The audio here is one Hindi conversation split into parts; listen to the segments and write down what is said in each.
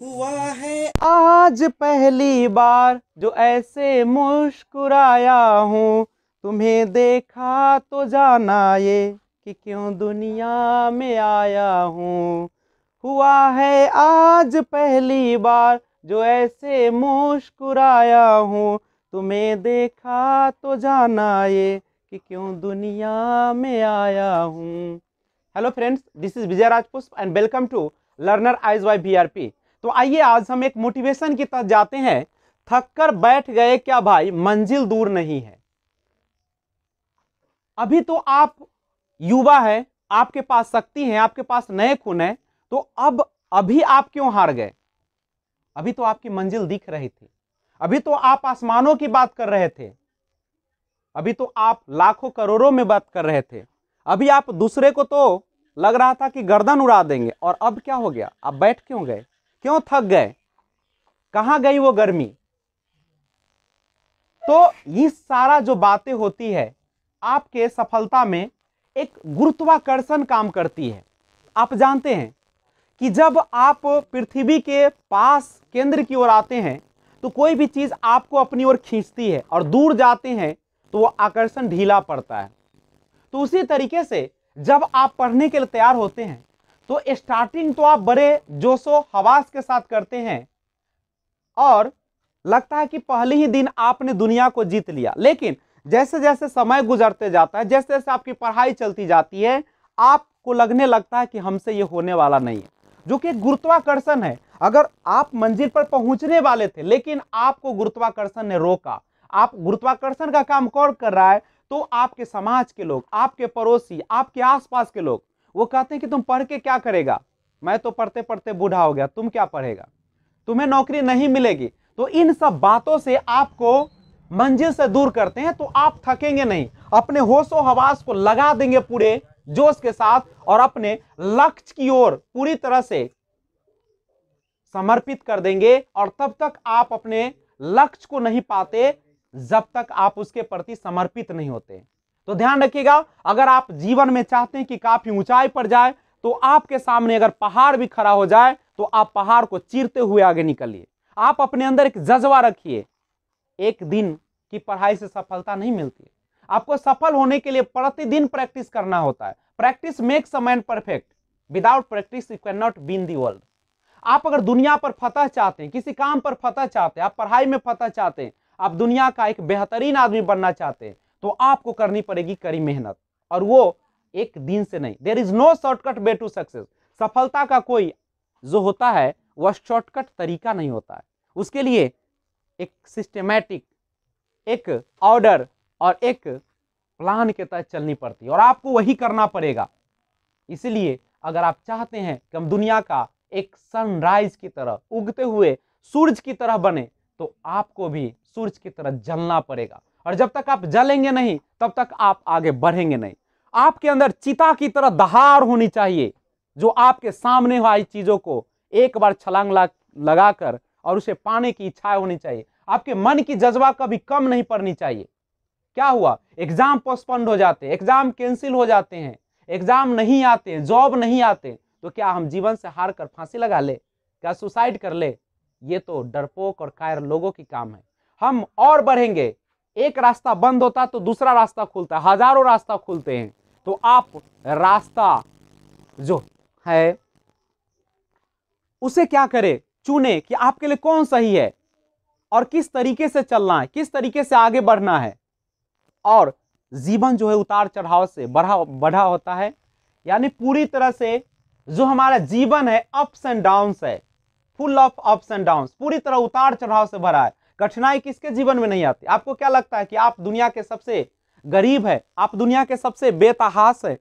हुआ है आज पहली बार जो ऐसे मुस्कुराया हूँ, तुम्हें देखा तो जाना ये कि क्यों दुनिया में आया हूँ। हुआ है आज पहली बार जो ऐसे मुस्कुराया हूँ, तुम्हें देखा तो जाना ये कि क्यों दुनिया में आया हूँ। Hello friends, this is Vijay Rajpushp and welcome to learner eyes by VRP. तो आइए आज हम एक मोटिवेशन की तरफ जाते हैं। थक कर बैठ गए क्या भाई, मंजिल दूर नहीं है। अभी तो आप युवा है, आपके पास शक्ति है, आपके पास नए खून है, तो अब अभी आप क्यों हार गए? अभी तो आपकी मंजिल दिख रही थी, अभी तो आप आसमानों की बात कर रहे थे, अभी तो आप लाखों करोड़ों में बात कर रहे थे, अभी आप दूसरे को तो लग रहा था कि गर्दन उड़ा देंगे, और अब क्या हो गया? आप बैठ क्यों गए? क्यों थक गए? कहां गई वो गर्मी? तो ये सारा जो बातें होती है, आपके सफलता में एक गुरुत्वाकर्षण काम करती है। आप जानते हैं कि जब आप पृथ्वी के पास केंद्र की ओर आते हैं तो कोई भी चीज आपको अपनी ओर खींचती है, और दूर जाते हैं तो वो आकर्षण ढीला पड़ता है। तो उसी तरीके से जब आप पढ़ने के लिए तैयार होते हैं तो स्टार्टिंग तो आप बड़े जोशो हवास के साथ करते हैं, और लगता है कि पहले ही दिन आपने दुनिया को जीत लिया। लेकिन जैसे जैसे समय गुजरते जाता है, जैसे जैसे आपकी पढ़ाई चलती जाती है, आपको लगने लगता है कि हमसे ये होने वाला नहीं है, जो कि गुरुत्वाकर्षण है। अगर आप मंजिल पर पहुंचने वाले थे लेकिन आपको गुरुत्वाकर्षण ने रोका, आप गुरुत्वाकर्षण का काम कौन कर रहा है? तो आपके समाज के लोग, आपके पड़ोसी, आपके आसपास के लोग, वो कहते हैं कि तुम पढ़ के क्या करेगा? मैं तो पढ़ते पढ़ते बूढ़ा हो गया, तुम क्या पढ़ेगा? तुम्हें नौकरी नहीं मिलेगी। तो इन सब बातों से आपको मंजिल से दूर करते हैं, तो आप थकेंगे नहीं, अपने होशो हवास को लगा देंगे पूरे जोश के साथ, और अपने लक्ष्य की ओर पूरी तरह से समर्पित कर देंगे। और तब तक आप अपने लक्ष्य को नहीं पाते जब तक आप उसके प्रति समर्पित नहीं होते। तो ध्यान रखिएगा, अगर आप जीवन में चाहते हैं कि काफी ऊंचाई पर जाए, तो आपके सामने अगर पहाड़ भी खड़ा हो जाए तो आप पहाड़ को चीरते हुए आगे निकलिए। आप अपने अंदर एक जज्बा रखिए। एक दिन की पढ़ाई से सफलता नहीं मिलती है। आपको सफल होने के लिए प्रतिदिन प्रैक्टिस करना होता है। Practice makes a man perfect, without practice you can not win the world. आप अगर दुनिया पर फतह चाहते हैं, किसी काम पर फतह चाहते हैं, आप पढ़ाई में फतह चाहते हैं, आप दुनिया का एक बेहतरीन आदमी बनना चाहते हैं, तो आपको करनी पड़ेगी कड़ी मेहनत, और वो एक दिन से नहीं। There is no shortcut way to success. सफलता का कोई जो होता है वह शॉर्टकट तरीका नहीं होता है। उसके लिए एक सिस्टमैटिक, एक ऑर्डर और एक प्लान के तहत चलनी पड़ती है, और आपको वही करना पड़ेगा। इसलिए अगर आप चाहते हैं कि हम दुनिया का एक सनराइज की तरह, उगते हुए सूरज की तरह बने, तो आपको भी सूरज की तरह जलना पड़ेगा। और जब तक आप जलेंगे नहीं तब तक आप आगे बढ़ेंगे नहीं। आपके अंदर चिता की तरह दहाड़ होनी चाहिए, जो आपके सामने आई चीजों को एक बार छलांग लगाकर और उसे पाने की इच्छा होनी चाहिए। आपके मन की जज्बा कभी कम नहीं पड़नी चाहिए। क्या हुआ? एग्जाम पोस्टपोन्ड हो जाते हैं, एग्जाम कैंसिल हो जाते हैं, एग्जाम नहीं आते हैं, जॉब नहीं आते, तो क्या हम जीवन से हार कर फांसी लगा ले? क्या सुसाइड कर ले? ये तो डरपोक और कायर लोगों की काम है। हम और बढ़ेंगे। एक रास्ता बंद होता तो दूसरा रास्ता खुलता है, हजारों रास्ता खुलते हैं। तो आप रास्ता जो है उसे क्या करें, चुने कि आपके लिए कौन सही है और किस तरीके से चलना है, किस तरीके से आगे बढ़ना है। और जीवन जो है उतार चढ़ाव से बढ़ा होता है, यानी पूरी तरह से जो हमारा जीवन है अप्स एंड डाउन्स है, full of ups and downs, पूरी तरह उतार चढ़ाव से भरा है। कठिनाई किसके जीवन में नहीं आती? आपको क्या लगता है कि आप दुनिया के सबसे गरीब है, आप दुनिया के सबसे बेतहास है,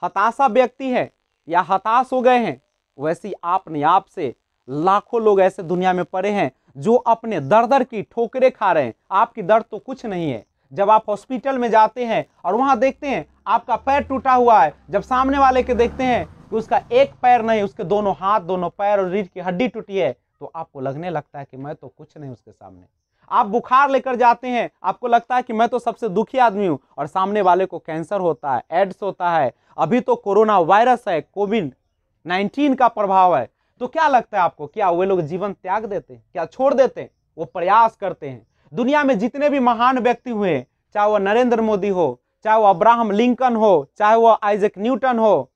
हताशा व्यक्ति है, या हताश हो गए हैं? वैसे आपने आपसे लाखों लोग ऐसे दुनिया में पड़े हैं जो अपने दर दर की ठोकरें खा रहे हैं। आपकी दर्द तो कुछ नहीं है। जब आप हॉस्पिटल में जाते हैं और वहां देखते हैं आपका पैर टूटा हुआ है, जब सामने वाले के देखते हैं कि उसका एक पैर नहीं, उसके दोनों हाथ, दोनों पैर और रीढ़ की हड्डी टूटी है, तो आपको लगने लगता है कि मैं तो कुछ नहीं उसके सामने। आप बुखार लेकर जाते हैं, आपको लगता है कि मैं तो सबसे दुखी आदमी हूं, और सामने वाले को कैंसर होता है, एड्स होता है, अभी तो कोरोना वायरस है, कोविड-19 का प्रभाव है। तो क्या लगता है आपको, क्या वे लोग जीवन त्याग देते, क्या छोड़ देते? वो प्रयास करते हैं। दुनिया में जितने भी महान व्यक्ति हुए, चाहे वो नरेंद्र मोदी हो, चाहे वो अब्राहम लिंकन हो, चाहे वो आइजैक न्यूटन हो,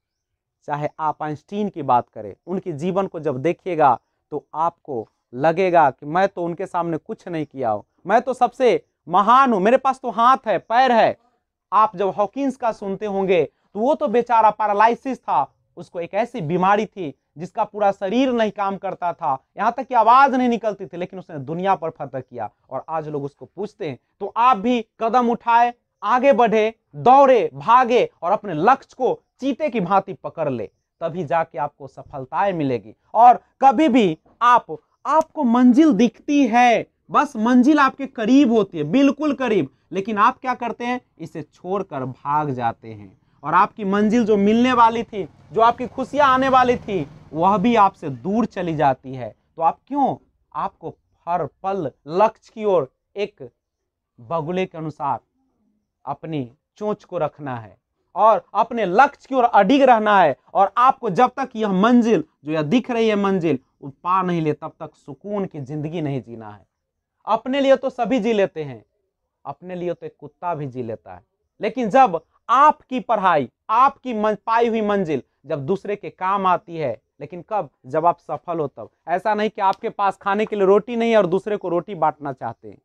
चाहे आप आइंस्टीन की बात करें, उनके जीवन को जब देखिएगा तो आपको लगेगा कि मैं तो उनके सामने कुछ नहीं किया हूं, मैं तो सबसे महान हूं, मेरे पास तो हाथ है, पैर है। आप जब हॉकिंस का सुनते होंगे तो वो तो बेचारा पैरालिसिस था, उसको एक ऐसी बीमारी थी जिसका पूरा शरीर नहीं काम करता था, यहां तक कि आवाज नहीं निकलती थी, लेकिन उसने दुनिया पर फतह किया। और आज लोग उसको पूछते हैं। तो आप भी कदम उठाए, आगे बढ़े, दौड़े, भागे और अपने लक्ष्य को चीते की भांति पकड़ ले, तभी जाके आपको सफलताएं मिलेगी। और कभी भी आपको मंजिल दिखती है, बस मंजिल आपके करीब होती है, बिल्कुल करीब, लेकिन आप क्या करते हैं, इसे छोड़कर भाग जाते हैं। और आपकी मंजिल जो मिलने वाली थी, जो आपकी खुशियां आने वाली थी, वह भी आपसे दूर चली जाती है। तो आप क्यों, आपको हर पल लक्ष्य की ओर एक बगुले के अनुसार अपनी चोंच को रखना है और अपने लक्ष्य की ओर अडिग रहना है। और आपको जब तक यह मंजिल, जो यह दिख रही है मंजिल, वो पा नहीं ले, तब तक सुकून की जिंदगी नहीं जीना है। अपने लिए तो सभी जी लेते हैं, अपने लिए तो एक कुत्ता भी जी लेता है, लेकिन जब आपकी पढ़ाई, आपकी पाई हुई मंजिल जब दूसरे के काम आती है, लेकिन कब, जब आप सफल हो तब। ऐसा नहीं कि आपके पास खाने के लिए रोटी नहीं है और दूसरे को रोटी बांटना चाहते हैं।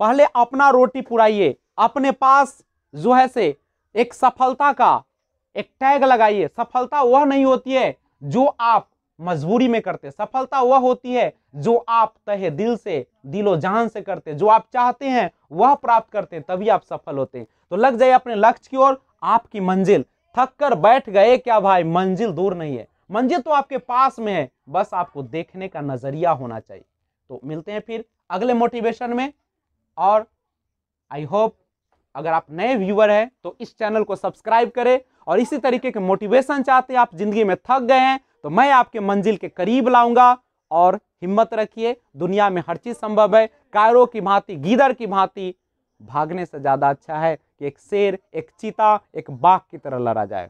पहले अपना रोटी पुराइए, अपने पास जो है से एक सफलता का एक टैग लगाइए। सफलता वह नहीं होती है जो आप मजबूरी में करते, सफलता वह होती है जो आप तहे दिल से, दिलो जान से करते, जो आप चाहते हैं वह प्राप्त करते हैं, तभी आप सफल होते हैं। तो लग जाइए अपने लक्ष्य की ओर, आपकी मंजिल, थक कर बैठ गए क्या भाई, मंजिल दूर नहीं है, मंजिल तो आपके पास में है, बस आपको देखने का नजरिया होना चाहिए। तो मिलते हैं फिर अगले मोटिवेशन में। और आई होप अगर आप नए व्यूअर हैं तो इस चैनल को सब्सक्राइब करें, और इसी तरीके के मोटिवेशन चाहते हैं, आप जिंदगी में थक गए हैं, तो मैं आपके मंजिल के करीब लाऊंगा। और हिम्मत रखिए, दुनिया में हर चीज संभव है। कायरों की भांति, गीदड़ की भांति भागने से ज्यादा अच्छा है कि एक शेर, एक चीता, एक बाघ की तरह लड़ा जाए।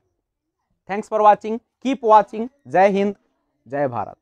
Thanks for watching, keep watching. जय हिंद, जय भारत।